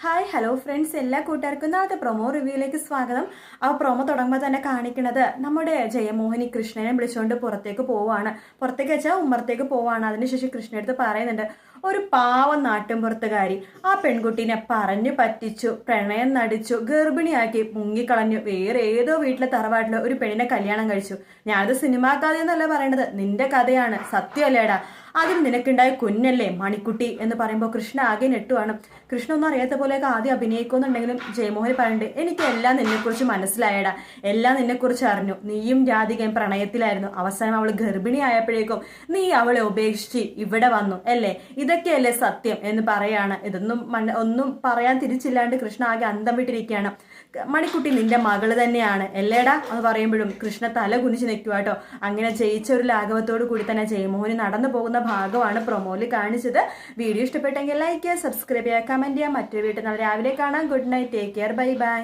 Hi hello friends, എല്ലാ കൂട്ടുകാർക്കും ഇന്നത്തെ പ്രൊമോ റിവ്യൂയിലേക്ക് സ്വാഗതം. ആ പ്രൊമോ തുടങ്ങുമ്പോൾ തന്നെ കാണിക്കുന്നത് നമ്മുടെ ജയമോഹിനി കൃഷ്ണനെ വിളിച്ചുകൊണ്ട് പുറത്തേക്ക് പോവാണ്. പുറത്തേക്ക് വെച്ചാൽ ഉമ്മറത്തേക്ക് പോവാണ്. അതിനുശേഷം കൃഷ്ണടുത്ത് പറയുന്നുണ്ട്, ഒരു പാവം നാട്ടിൻപുറത്തുകാരി ആ പെൺകുട്ടീനെ പറഞ്ഞു പറ്റിച്ചു, പ്രണയം നടിച്ചു, ഗർഭിണിയാക്കി മുങ്ങിക്കളഞ്ഞു, വേറെ ഏതോ വീട്ടിലെ തറവാട്ടില് ഒരു പെണ്ണിനെ കല്യാണം കഴിച്ചു. ഞാനത് സിനിമാ കഥയെന്നല്ല പറയണത്, നിന്റെ കഥയാണ്, സത്യമല്ലേടാ. അതിന് നിനക്കുണ്ടായ കുഞ്ഞല്ലേ മണിക്കുട്ടി എന്ന് പറയുമ്പോൾ കൃഷ്ണ ആകെ നെട്ടുവാണ്. കൃഷ്ണ ഒന്നും അറിയാത്ത പോലെയൊക്കെ ആദ്യം അഭിനയിക്കുന്നുണ്ടെങ്കിലും ജയമോഹൻ പറയുന്നുണ്ട്, എനിക്ക് എല്ലാം നിന്നെക്കുറിച്ച് മനസ്സിലായടാ, എല്ലാം നിന്നെക്കുറിച്ച് അറിഞ്ഞു. നീയും രാധികയും പ്രണയത്തിലായിരുന്നു. അവസാനം അവൾ ഗർഭിണി ആയപ്പോഴേക്കും നീ അവളെ ഉപേക്ഷിച്ച് ഇവിടെ വന്നു അല്ലേ, ഇതൊക്കെയല്ലേ സത്യം എന്ന് പറയാണ്. ഇതൊന്നും ഒന്നും പറയാൻ തിരിച്ചില്ലാണ്ട് കൃഷ്ണ ആകെ അന്തം വിട്ടിരിക്കുകയാണ്. മണിക്കുട്ടി നിന്റെ മകള് തന്നെയാണ് അല്ലേടാ എന്ന് പറയുമ്പോഴും കൃഷ്ണ തല കുനിച്ച് നിൽക്കുക കേട്ടോ. അങ്ങനെ ജയിച്ച ഒരു ലാഘവത്തോടു കൂടി തന്നെ ജയമോഹന് നടന്നു പോകുന്ന ഭാഗമാണ് പ്രൊമോയിൽ കാണിച്ചത്. വീഡിയോ ഇഷ്ടപ്പെട്ടെങ്കിൽ ലൈക്ക് ചെയ്യുക, സബ്സ്ക്രൈബ് ചെയ്യുക, കമന്റ് ചെയ്യുക. മറ്റൊരു വീട്ടിൽ നാളെ രാവിലെ കാണാം. Good night, take care, bye bye.